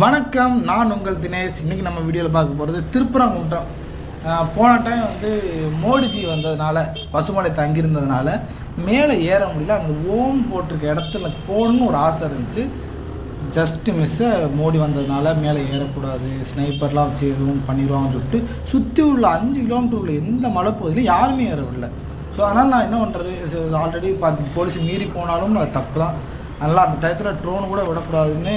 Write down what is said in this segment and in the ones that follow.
வணக்கம், நான் உங்கள் தினேஷ். இன்றைக்கி நம்ம வீடியோவில் பார்க்க போகிறது திருப்பரங்குன்றம். போன டைம் மோடிஜி வந்ததுனால, பசுமலை தங்கியிருந்ததுனால மேலே ஏற முடியல. அந்த ஓம் போட்டிருக்க இடத்துல போகணுன்னு ஒரு ஆசை இருந்துச்சு. ஜஸ்ட்டு மிஸ்ஸை மோடி வந்ததுனால மேலே ஏறக்கூடாது, ஸ்னைப்பர்லாம் வச்சு எதுவும் பண்ணிடுவாங்கன்னு சொல்லிட்டு சுற்றி உள்ள 5 கிலோமீட்டர் உள்ள எந்த மலைப்பகுதியிலும் யாருமே ஏறவில்லை. ஸோ அதனால் நான் என்ன பண்ணுறது, ஆல்ரெடி பார்த்து போலீஸ் மீறி போனாலும் அது தப்பு தான். அதனால் அந்த டயத்தில் ட்ரோன் கூட விடக்கூடாதுன்னு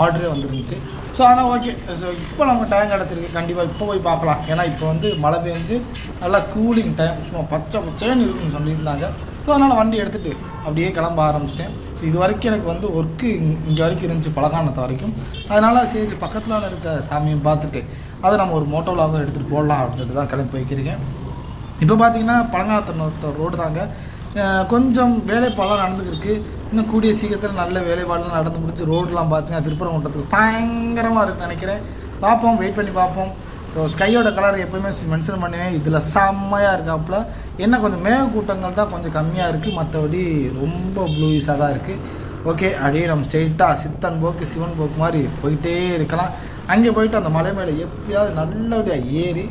ஆர்டரே வந்துருந்துச்சு. ஸோ அதனால் ஓகே. ஸோ இப்போ நம்ம டைம் கிடச்சிருக்கு, கண்டிப்பாக இப்போ போய் பார்க்கலாம். ஏன்னா இப்போ மழை பெஞ்சு நல்லா கூலிங் டைம், சும்மா பச்சை பச்சைன்னு இருக்குன்னு சொல்லியிருந்தாங்க. ஸோ அதனால் வண்டி எடுத்துகிட்டு அப்படியே கிளம்ப ஆரம்பிச்சிட்டேன். ஸோ இது வரைக்கும் எனக்கு ஒர்க்கு இங்கே வரைக்கும் இருந்துச்சு, பழகானத்தை வரைக்கும். அதனால் சரி பக்கத்தில் இருக்க சாமியை பார்த்துட்டு அதை நம்ம ஒரு மோட்டோவிலாக எடுத்துகிட்டு போடலாம் அப்படின்ட்டு தான் கிளம்பி போய்க்கிறேன். இப்போ பார்த்தீங்கன்னா பழங்காலத்து ரோடு தாங்க. கொஞ்சம் வேலைப்பாடெலாம் நடந்துக்கிருக்கு. இன்னும் கூடிய சீக்கிரத்தில் நல்ல வேலைப்பாடெலாம் நடந்து முடிச்சு ரோடெலாம் பார்த்தீங்கன்னா திருப்பரங்குன்றத்துக்கு பயங்கரமாக இருக்குன்னு நினைக்கிறேன். பார்ப்போம், வெயிட் பண்ணி பார்ப்போம். ஸோ ஸ்கையோட கலர் எப்போயுமே மென்ஷன் பண்ணுவேன், இதில் செம்மையாக இருக்காப்புல. என்ன கொஞ்சம் மேகக்கூட்டங்கள் தான் கொஞ்சம் கம்மியாக இருக்குது, மற்றபடி ரொம்ப ப்ளூயிஸாக தான் இருக்குது. ஓகே, அப்படியே நம்ம ஸ்ட்ரெயிட்டாக சித்தன் போக்கு சிவன் போக்கு மாதிரி போயிட்டே இருக்கலாம். அங்கே போயிட்டு அந்த மலை மேலே எப்படியாவது நல்லபடியாக ஏறி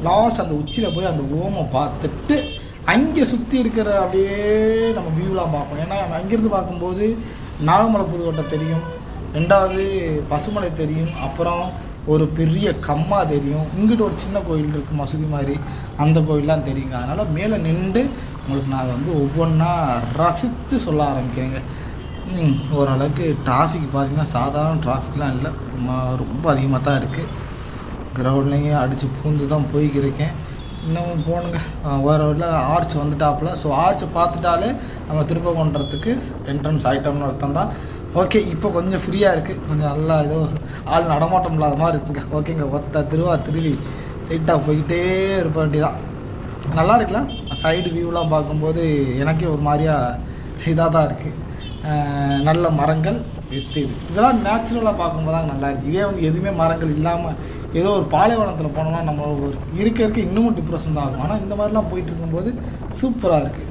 லாஸ்ட் அந்த உச்சியில் போய் அந்த ஓமை பார்த்துட்டு அங்கே சுற்றி இருக்கிற அப்படியே நம்ம வியூலாம் பார்ப்போம். ஏன்னா அங்கேருந்து பார்க்கும்போது நாகமலை புதுக்கோட்டை தெரியும், 2வது பசுமலை தெரியும், அப்புறம் ஒரு பெரிய கம்மா தெரியும், இங்கிட்ட ஒரு சின்ன கோயில் இருக்குது மசூதி மாதிரி, அந்த கோயிலெலாம் தெரியுங்க. அதனால் மேலே நின்று உங்களுக்கு நான் ஒவ்வொன்றா ரசித்து சொல்ல ஆரம்பிக்கிறேங்க. ஓரளவுக்கு டிராஃபிக் பார்த்திங்கன்னா சாதாரண டிராஃபிக்லாம் இல்லை, ரொம்ப அதிகமாக தான் இருக்குது. கிரவுண்ட்லேயும் அடித்து பூந்து தான் போய்க்கிருக்கேன். இன்னும் போகணுங்க. வேறு வழியில் ஆர்ச் வந்துட்டாப்புல. ஸோ ஆர்ச்சை பார்த்துட்டாலே நம்ம திருப்பரங்குன்றத்துக்கு என்ட்ரன்ஸ் ஆகிட்டோம்னு அர்த்தம் தான். ஓகே, இப்போ கொஞ்சம் ஃப்ரீயாக இருக்குது, கொஞ்சம் நல்லா ஏதோ ஆள் நடமாட்டம் இல்லாத மாதிரி இருக்குங்க. ஓகேங்க, திருவி ஸ்ட்ரைட்டாக போய்கிட்டே இருப்ப வேண்டியதான். நல்லா இருக்கலாம். சைடு வியூலாம் பார்க்கும்போது எனக்கே ஒரு மாதிரியாக இதாக தான் இருக்குது. நல்ல மரங்கள் இதெல்லாம் நேச்சுரலாக பார்க்கும்போது தான் நல்லா இருக்குது. இதே எதுவுமே மரங்கள் இல்லாமல் ஏதோ ஒரு பாலைவனத்தில் போனோம்னா நம்ம இருக்க இன்னமும் டிப்ரெஷன் தான் ஆகும். ஆனால் இந்த மாதிரிலாம் போயிட்டு இருக்கும்போது சூப்பராக இருக்குது.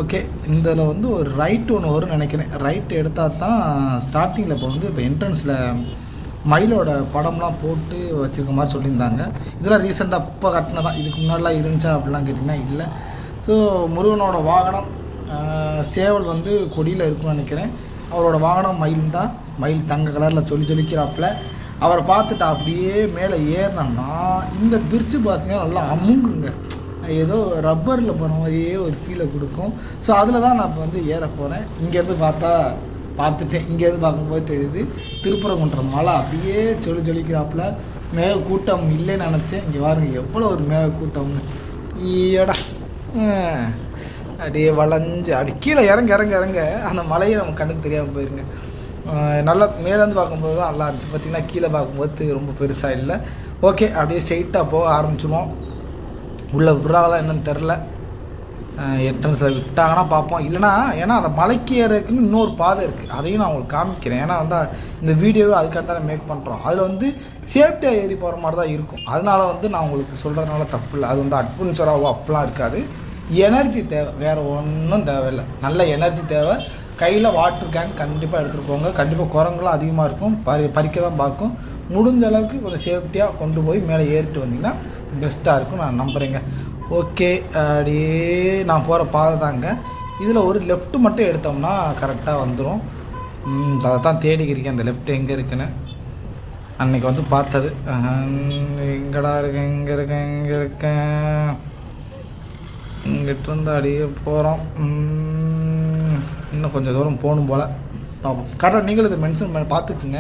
ஓகே, இதில் ஒரு ரைட்டு ஒன்று வரும்னு நினைக்கிறேன். ரைட்டு எடுத்தால் தான் ஸ்டார்டிங்கில் இப்போ என்ட்ரன்ஸில் மயிலோட படம்லாம் போட்டு வச்சுருக்க மாதிரி சொல்லியிருந்தாங்க. இதெல்லாம் ரீசெண்டாக இப்போ கட்டினதான், இதுக்கு முன்னாடிலாம் இருந்துச்சா அப்படிலாம் கேட்டிங்கன்னா இல்லை. ஸோ முருகனோட வாகனம் சேவல் கொடியில் இருக்குன்னு நினைக்கிறேன். அவரோட வாகனம் மயில் தான். மயில் தங்க கலரில் ஜொலிக்கிறாப்புல. அவரை பார்த்துட்டு அப்படியே மேலே ஏறினோம்னா இந்த பிரிட்ஜு பார்த்திங்கன்னா நல்லா அமுங்குங்க, ஏதோ ரப்பரில் போகிற மாதிரியே ஒரு ஃபீலை கொடுக்கும். ஸோ அதில் தான் நான் இப்போ ஏற போகிறேன். இங்கேருந்து பார்த்துட்டேன். இங்கேருந்து பார்க்கும்போது தெரியுது திருப்பரங்குன்றம் மலை அப்படியே ஜொலிக்கிறாப்புல. மேக கூட்டம் இல்லைன்னு நினச்சேன். இங்கே பாருங்க எவ்வளோ ஒரு மேக கூட்டம்னு. ஈயடா, அப்படியே வளைஞ்சு அப்படி கீழே இறங்க அந்த மலையை நம்ம கண்ணுக்கு தெரியாமல் போயிருங்க. நல்லா மேலேருந்து பார்க்கும்போது தான் நல்லா இருந்துச்சு. பார்த்திங்கன்னா கீழே பார்க்கும்போது ரொம்ப பெருசாக இல்லை. ஓகே, அப்படியே ஸ்ட்ரெயிட்டாக போக ஆரம்பிச்சிடுவோம். உள்ளே விட்றாங்களா என்னன்னு தெரில. என்ட்ரன்ஸில் விட்டாங்கன்னா பார்ப்போம், இல்லைனா ஏன்னா அந்த மலைக்கு ஏறதுக்குன்னு இன்னொரு பாதை இருக்குது, அதையும் நான் உங்களுக்கு காமிக்கிறேன். ஏன்னா இந்த வீடியோவை அதுக்காக தான் மேக் பண்ணுறோம். அதில் சேஃப்டியாக ஏறி போகிற மாதிரி தான் இருக்கும். அதனால் நான் உங்களுக்கு சொல்கிறதுனால தப்பு இல்லை. அது அட்வென்ச்சராகவோ அப்பெல்லாம் இருக்காது. எனர்ஜி தேவை, வேறு ஒன்றும் தேவையில்லை. நல்ல எனர்ஜி தேவை. கையில் வாட்டர் கேன் கண்டிப்பாக எடுத்துகிட்டு போங்க. கண்டிப்பாக குரங்குலாம் அதிகமாக இருக்கும், பறிக்க தான் பார்க்கும். முடிஞ்ச அளவுக்கு கொஞ்சம் சேஃப்டியாக கொண்டு போய் மேலே ஏறிட்டு வந்தீங்கன்னா பெஸ்ட்டாக இருக்கும், நான் நம்புகிறேங்க. ஓகே, அப்படியே நான் போகிற பாதை தாங்க. இதில் ஒரு லெஃப்ட் மட்டும் எடுத்தோம்னா கரெக்டாக வந்துடும். அதை தான் தேடிக்கிறீங்க, அந்த லெஃப்ட் எங்கே இருக்குன்னு. அன்றைக்கி பார்த்தது எங்கடா இருக்கேன் இங்கிட்டிருந்து அப்படியே போகிறோம். இன்னும் கொஞ்சம் தூரம் போகணும் போல். பார்ப்போம். கரெக்டாக நீங்களும் இதை மென்ஷன் பண்ணி பார்த்துக்குங்க.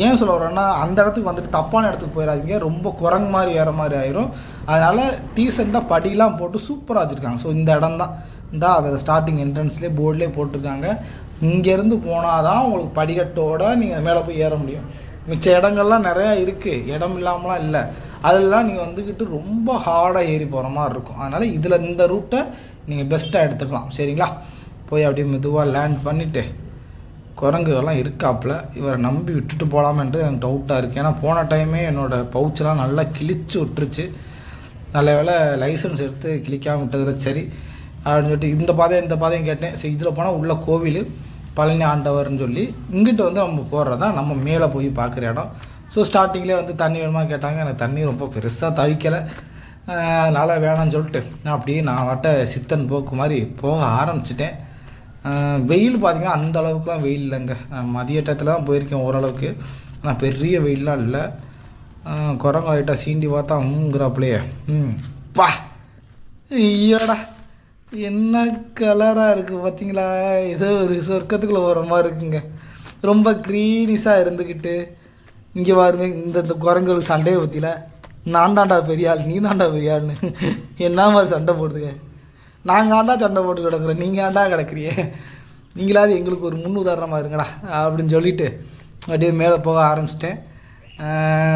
ஏன் சொல்ல வரேன்னா அந்த இடத்துக்கு தப்பான இடத்துக்கு போயிடாதீங்க. ரொம்ப குரங்கு மாதிரி ஏற மாதிரி ஆயிரும். அதனால் டீசெண்டாக படிலாம் போட்டு சூப்பராக வச்சுருக்காங்க. ஸோ இந்த இடம் தான் அதில் ஸ்டார்டிங் என்ட்ரன்ஸ்லேயே போர்ட்லேயே போட்டிருக்காங்க. இங்கேருந்து போனால் தான் உங்களுக்கு படிக்கட்டோடு நீங்கள் மேலே போய் ஏற முடியும். மிச்ச இடங்கள்லாம் நிறையா இருக்குது, இடம் இல்லாமலாம் இல்லை. அதெல்லாம் நீங்கள் ரொம்ப ஹார்டாக ஏறி போகிற மாதிரி இருக்கும். அதனால் இதில் இந்த ரூட்டை நீங்கள் பெஸ்ட்டாக எடுத்துக்கலாம். சரிங்களா? போய் அப்படியே மெதுவாக லேண்ட் பண்ணிவிட்டு குரங்குகள்லாம் இருக்காப்புல, இவரை நம்பி விட்டுட்டு போகலாமன்ட்டு எனக்கு டவுட்டாக இருக்குது. ஏன்னா போன டைமே என்னோடய பவுச்செலாம் நல்லா கிழிச்சு விட்டுருச்சு. நல்ல வேளை லைசன்ஸ் எடுத்து கிழிக்காமல் விட்டதில் சரி அப்படின்னு சொல்லிட்டு இந்த பாதையும் கேட்டேன். சரி, இதில் போனால் உள்ள கோவில் பழனி ஆண்டவர்னு சொல்லி இங்கிட்டு வந்து நம்ம போடுறது தான் நம்ம மேலே போய் பார்க்குற இடம். ஸோ ஸ்டார்டிங்லேயே வந்து தண்ணி வேணுமா கேட்டாங்க. எனக்கு தண்ணி ரொம்ப பெருசாக தவிக்கலை, அதனால் வேணான்னு சொல்லிட்டு அப்படியே நான் வட்ட சித்தன் போக்கு மாதிரி போக ஆரம்பிச்சிட்டேன். வெயில் பார்த்திங்கன்னா அந்த அளவுக்குலாம் வெயில் இல்லைங்க. மதிய டயத்தில் தான் போயிருக்கேன் ஓரளவுக்கு, ஆனால் பெரிய வெயிலெலாம் இல்லை. குரங்கு லைட்டாக சீண்டி பார்த்தாங்கிறாப்புலையே. பா ஐயோடா என்ன கலராக இருக்குது பார்த்தீங்களா, ஏதோ ஒரு சொர்க்கத்துக்குள்ளே போகிற மாதிரி இருக்குங்க. ரொம்ப க்ரீனிஸாக இருந்துக்கிட்டு இங்கே பாருங்க, இந்த குரங்குகளுக்கு சண்டையை பற்றியில் நான் தாண்டா பெரிய ஆள், நீ தாண்டா பெரிய ஆள்னு என்ன மாதிரி சண்டை போடுதுங்க. நாங்கள் ஆண்டா சண்டை போட்டு கிடக்குறோம், நீங்கள் ஆண்டா கிடக்குறியே, நீங்களாவது எங்களுக்கு ஒரு முன் உதாரணமாக இருங்கடா அப்படின்னு சொல்லிவிட்டு அப்படியே மேலே போக ஆரம்பிச்சிட்டேன்.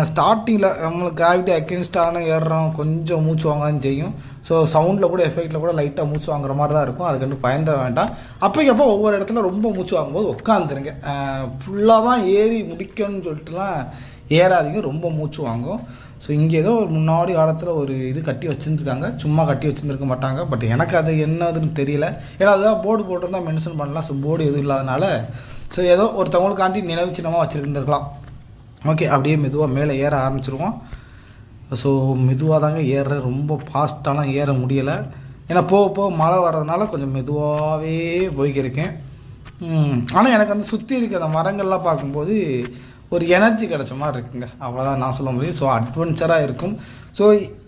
ஸ்டார்டிங்கில் நம்மளுக்கு கிராவிட்டி அகென்ஸ்டான ஏறுறோம், கொஞ்சம் மூச்சு வாங்கன்னு செய்யும். ஸோ சவுண்டில் கூட எஃபெக்டில் கூட லைட்டாக மூச்சு வாங்குற மாதிரி தான் இருக்கும். அதுக்கு பயந்துட வேண்டாம். அப்போக்கப்போ ஒவ்வொரு இடத்துல ரொம்ப மூச்சு வாங்கும்போது உட்காந்துருங்க. ஃபுல்லாக தான் ஏறி முடிக்கணும்னு சொல்லிட்டுலாம் ஏறாதீங்க, ரொம்ப மூச்சு வாங்கும். ஸோ இங்கே ஏதோ ஒரு முன்னாடி காலத்தில் ஒரு இது கட்டி வச்சுருந்துருக்காங்க, சும்மா கட்டி வச்சுருந்துருக்க மாட்டாங்க. பட் எனக்கு அது என்னதுன்னு தெரியல, ஏன்னா அதுதான் போர்டு போட்டிருந்தால் மென்ஷன் பண்ணலாம். ஸோ போர்டு எதுவும் இல்லாதனால ஸோ ஏதோ ஒருத்தவங்களுக்காண்டி நினைவு சின்னமாக வச்சுருந்துருக்கலாம். ஓகே, அப்படியே மெதுவாக மேலே ஏற ஆரம்பிச்சிருவோம். ஸோ மெதுவாக தாங்க ஏற, ரொம்ப ஃபாஸ்ட்டாலாம் ஏற முடியலை. ஏன்னா போக போக மழை வர்றதுனால கொஞ்சம் மெதுவாகவே போய்க்கிருக்கேன். ஆனால் எனக்கு அந்த சுற்றி இருக்க அந்த மரங்கள்லாம் பார்க்கும்போது ஒரு எனர்ஜி கிடச்ச மாதிரி இருக்குங்க, அவ்வளோதான் நான் சொல்ல முடியும். ஸோ அட்வென்ச்சராக இருக்கும். ஸோ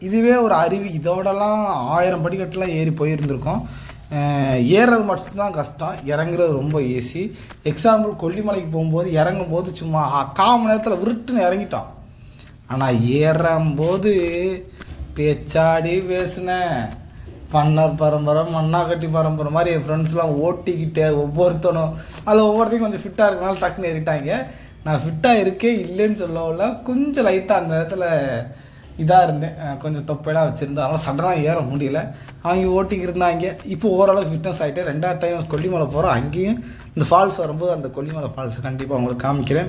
இதுவே ஒரு அருவி, இதோடலாம் 1000 படிக்கட்டுலாம் ஏறி போயிருந்துருக்கோம். ஏறுறது மட்டும்தான் கஷ்டம், இறங்குறது ரொம்ப ஈஸி. எக்ஸாம்பிள் கொல்லிமலைக்கு போகும்போது இறங்கும்போது சும்மா 1/4 மணி நேரத்தில் விருட்டுன்னு இறங்கிட்டோம். ஆனால் ஏறும்போது பேச்சாடி பேசினேன், பன்னர் பரம்பரை மண்ணாக்கட்டி பரம்பரை மாதிரி என் ஃப்ரெண்ட்ஸ்லாம் ஓட்டிக்கிட்டே ஒவ்வொருத்தனும் அதில் ஒவ்வொருத்தையும் கொஞ்சம் ஃபிட்டாக இருக்கனால டக்குன்னு ஏறிட்டாங்க. நான் ஃபிட்டாக இருக்கேன் இல்லைன்னு சொல்லவில்ல, கொஞ்சம் லைட்டாக அந்த இடத்துல இதாக இருந்தேன், கொஞ்சம் தொப்பையெல்லாம் வச்சுருந்தேன், அதனால் சடனாக ஏற முடியல. அவங்க ஓட்டிக்கு இருந்தாங்க. இப்போ ஓரளவுக்கு ஃபிட்னஸ் ஆகிட்டு 2வது டைம் கொல்லிமலை போகிறோம். அங்கேயும் இந்த ஃபால்ஸ் வரும்போது அந்த கொல்லிமலை ஃபால்ஸை கண்டிப்பாக உங்களுக்கு காமிக்கிறேன்.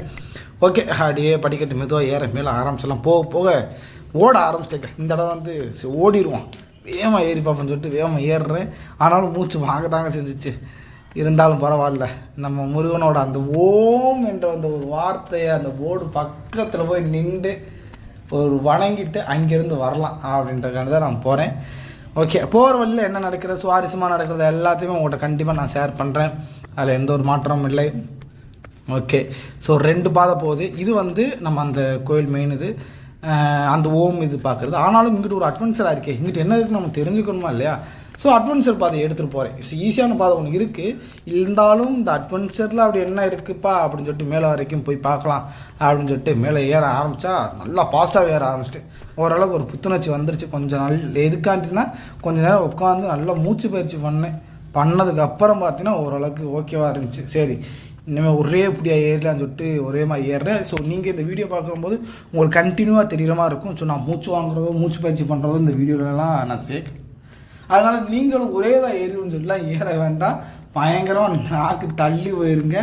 ஓகே, அப்படியே படிக்கட்டு மெதுவாக ஏற மேலே ஆரம்பிச்சிடலாம். போக போக ஓட ஆரம்பிச்சிட்டேங்க. இந்த இடம் வந்து ஓடிடுவோம், வேகமாக ஏறி பார்ப்போம்னு சொல்லிட்டு வேகமாக ஏறுறேன். ஆனாலும் மூச்சு வாங்க தாங்க செஞ்சிச்சு. இருந்தாலும் பரவாயில்ல, நம்ம முருகனோட அந்த ஓம் என்ற அந்த ஒரு வார்த்தையை அந்த போர்டு பக்கத்தில் போய் நின்று ஒரு வணங்கிட்டு அங்கேருந்து வரலாம் அப்படின்றக்காண்டி தான் நான் போகிறேன். ஓகே, போகிற வழியில் என்ன நடக்கிறது, சுவாரஸ்யமாக நடக்கிறது எல்லாத்தையுமே உங்கள்கிட்ட கண்டிப்பாக நான் ஷேர் பண்ணுறேன். அதில் எந்த ஒரு மாற்றமும் இல்லை. ஓகே, ஸோ 2 பாதை போகுது. இது வந்து நம்ம அந்த கோயில் மெயின் இது, அந்த ஓம் இது பார்க்குறது. ஆனாலும் இங்கிட்டு ஒரு அட்வென்ச்சராக இருக்கே, இங்கிட்டு என்ன இருக்குன்னு நம்ம தெரிஞ்சுக்கணுமா இல்லையா? ஸோ அட்வென்ச்சர் பாதை எடுத்துகிட்டு போகிறேன். ஸோ ஈஸியான பாதை ஒன்று இருக்குது, இருந்தாலும் இந்த அட்வென்ச்சரில் அப்படி என்ன இருக்குப்பா அப்படின்னு சொல்லிட்டு மேலே வரைக்கும் போய் பார்க்கலாம் அப்படின்னு சொல்லிட்டு மேலே ஏற ஆரம்பித்தா நல்லா ஃபாஸ்ட்டாக ஏற ஆரம்பிச்சிட்டு ஓரளவுக்கு ஒரு புத்துணர்ச்சி வந்துருச்சு. கொஞ்சம் எதுக்காண்டினா கொஞ்சம் நேரம் உட்காந்து நல்லா மூச்சு பயிற்சி பண்ணதுக்கப்புறம் பார்த்தீங்கன்னா ஓரளவுக்கு ஓகேவாக இருந்துச்சு. சரி, இனிமேல் ஒரே இப்படியாக ஏறலான்னு சொல்லிட்டு ஒரே மாதிரி ஏறுறேன். ஸோ நீங்கள் இந்த வீடியோ பார்க்கும்போது உங்களுக்கு கண்டினியூவாக தெரிகிற மாதிரி இருக்கும். ஸோ நான் மூச்சு வாங்குறதோ மூச்சு பயிற்சி பண்ணுறதோ இந்த வீடியோலலாம் நான் சேர்க்கல. அதனால் நீங்களும் ஒரே தான் ஏறுன்னு சொல்லலாம் ஏற வேண்டாம். பயங்கரமாக நாக்கு தள்ளி போயிருங்க.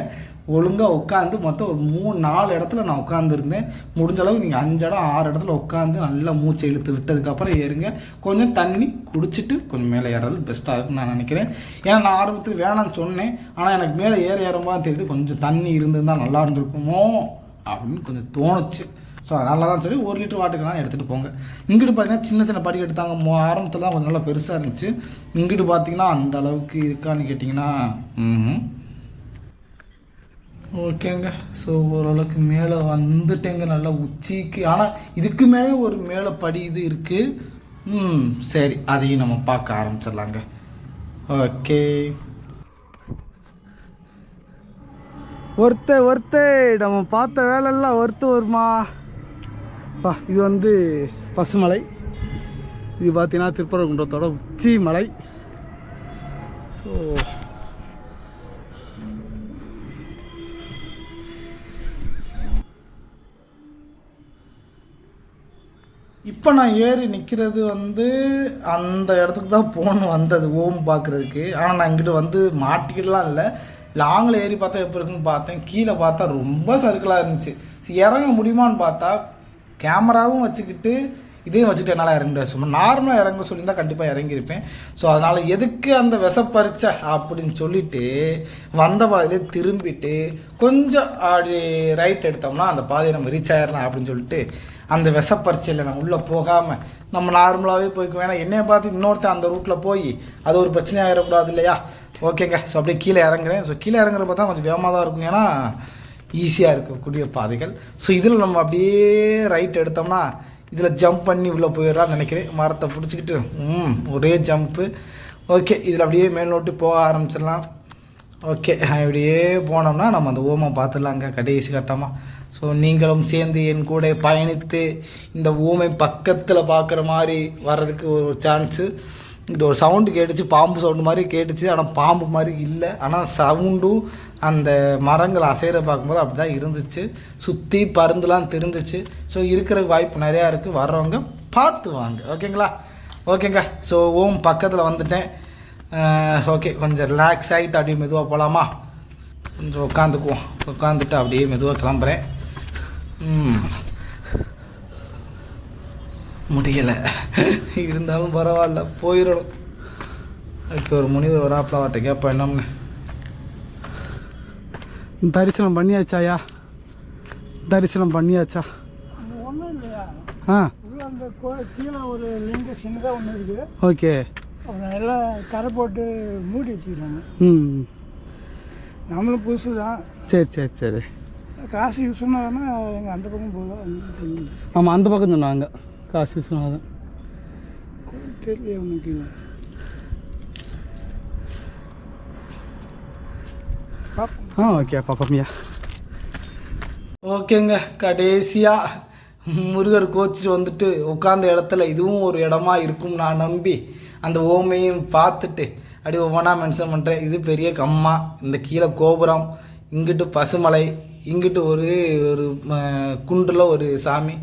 ஒழுங்காக உட்காந்து மொத்தம் ஒரு 3-4 இடத்துல நான் உட்காந்துருந்தேன். முடிஞ்ச அளவுக்கு நீங்கள் 5 இடம் 6 இடத்துல உட்காந்து நல்லா மூச்சை இழுத்து விட்டதுக்கப்புறம் ஏறுங்க. கொஞ்சம் தண்ணி குடிச்சிட்டு கொஞ்சம் மேலே ஏறது பெஸ்ட்டாக இருக்குன்னு நான் நினைக்கிறேன். ஏன்னா நான் ஆரம்பத்துக்கு வேணான்னு சொன்னேன், ஆனால் எனக்கு மேலே ஏறும்போது தெரியுது கொஞ்சம் தண்ணி இருந்திருந்தால் நல்லா இருந்திருக்குமோ அப்படின்னு கொஞ்சம் தோணுச்சு. ஸோ அதனால தான் சரி 1 லிட்டர் வாட்டருக்குலாம் எடுத்துகிட்டு போங்க. இங்கிட்டு பார்த்தீங்கன்னா சின்ன சின்ன படிக்கட்டு எடுத்தாங்க. ஆரம்பத்தில் தான் கொஞ்சம் நல்லா பெருசாக இருந்துச்சு. இங்கிட்டு பார்த்தீங்கன்னா அந்த அளவுக்கு இருக்கான்னு கேட்டிங்கன்னா ஓகேங்க. ஸோ ஓரளவுக்கு மேலே வந்துட்டேங்க நல்லா உச்சிக்கு. ஆனால் இதுக்கு மேலே ஒரு மேலே படி இது இருக்குது. சரி, அதையும் நம்ம பார்க்க ஆரம்பிச்சிடலாங்க. ஓகே, ஒருத்த நம்ம பார்த்த வேலையெல்லாம் வருமா. இது வந்து பசுமலை, இது பார்த்தீங்கன்னா திருப்பரங்குன்றத்தோட உச்சி மலை. ஸோ இப்போ நான் ஏறி நிற்கிறது வந்து அந்த இடத்துக்கு தான் போகணும் வந்தது ஓம் பார்க்குறதுக்கு. ஆனால் நான் இங்கிட்ட வந்து மாட்டிக்கிடலாம் இல்லை, லாங்கில் ஏறி பார்த்தா எப்போ இருக்குன்னு பார்த்தேன். கீழே பார்த்தா ரொம்ப சர்க்கிளாக இருந்துச்சு. இறங்க முடியுமான்னு பார்த்தா கேமராவும் வச்சுக்கிட்டு இதையும் வச்சுட்டு என்னால் இறங்க முடியாது. சும்மா நார்மலாக இறங்க சொல்லியிருந்தால் கண்டிப்பாக இறங்கியிருப்பேன். ஸோ அதனால் எதுக்கு அந்த விஷப்பறிச்சை அப்படின்னு சொல்லிட்டு வந்த பாதையிலே திரும்பிட்டு கொஞ்சம் அப்படி ரைட் எடுத்தோம்னா அந்த பாதையை நம்ம ரீச் ஆயிடலாம் அப்படின்னு சொல்லிட்டு அந்த விஷப்பறிச்சையில் நம்ம உள்ளே போகாமல் நம்ம நார்மலாகவே போய்க்குவோம். ஏன்னா என்னையை பார்த்து இன்னொருத்தன் அந்த ரூட்டில் போய் அது ஒரு பிரச்சனையாக ஆகிடக்கூடாது இல்லையா? ஓகேங்க. ஸோ அப்படியே கீழே இறங்குறேன். ஸோ கீழே இறங்குற பார்த்தா கொஞ்சம் வேகமாக தான் இருக்கும், ஏன்னா ஈஸியாக இருக்கக்கூடிய பாதைகள். ஸோ இதில் நம்ம அப்படியே ரைட் எடுத்தோம்னா இதில் ஜம்ப் பண்ணி உள்ளே போயிடலாம்னு நினைக்கிறேன். மரத்தை பிடிச்சிக்கிட்டு ஒரே ஜம்ப்பு. ஓகே, இதில் அப்படியே மேல் நோட்டி போக ஆரம்பிச்சிடலாம். ஓகே, இப்படியே போனோம்னா நம்ம அந்த ஓமம் பார்த்துடலாங்க கடைசி கட்டமாக. ஸோ நீங்களும் சேர்ந்து என் கூட பயணித்து இந்த ஊமை பக்கத்தில் பார்க்குற மாதிரி வர்றதுக்கு ஒரு சான்ஸு. இங்கிட்ட ஒரு சவுண்டு கேட்டுச்சு, பாம்பு சவுண்டு மாதிரி கேட்டுச்சு. ஆனால் பாம்பு மாதிரி இல்லை, ஆனால் சவுண்டும் அந்த மரங்கள் அசைகிற பார்க்கும்போது அப்படி தான் இருந்துச்சு. சுற்றி பருந்துலாம் தெரிஞ்சிச்சு. ஸோ இருக்கிற வாய்ப்பு நிறையா இருக்குது, வர்றவங்க பார்த்து வாங்க. ஓகேங்களா? ஓகேங்க. ஸோ ஓம் பக்கத்தில் வந்துட்டேன். ஓகே, கொஞ்சம் ரிலாக்ஸ் ஆகிட்டு அப்படியே மெதுவாக போகலாமா? கொஞ்சம் உட்காந்துக்குவோம். உட்காந்துட்டு அப்படியே மெதுவாக கிளம்புறேன். முடியலை, இருந்தாலும் பரவாயில்ல, போயிடணும். அதுக்கு ஒரு முனிவர் வராப்பில் அவர்கிட்ட கேட்பேன் என்னம்னு. தரிசனம் பண்ணியாச்சாயா? தரிசனம் பண்ணியாச்சா? ஒன்றும் இல்லையா? அந்த கீழே ஒரு லிங்கம் சின்னதாக ஒன்று இருக்குது. ஓகே, எல்லாம் கரை போட்டு மூடி வச்சுக்கிறாங்க. நம்மளும் புதுசு தான். சரி சரி சரி. காசு யூஸ் பண்ணாங்கன்னா எங்கள் அந்த பக்கம் போதும். ஆமாம், அந்த பக்கம் சொன்னாங்க காசு யூஸ் பண்ணாதான். கோயில் தெரியல ஒன்று கீழே. ஓகே பாப்போம்யா. ஓகேங்க, கடைசியாக முருகர் கோச்சிட்டு வந்துட்டு உட்காந்த இடத்துல இதுவும் ஒரு இடமா இருக்கும் நான் நம்பி அந்த ஓமையும் பார்த்துட்டு அப்படி ஒவ்வொன்றா மென்ஷன் பண்ணுறேன். இது பெரிய கம்மா, இந்த கீழே கோபுரம், இங்கிட்டு பசுமலை, இங்கிட்டு ஒரு குன்றில் ஒரு சாமி.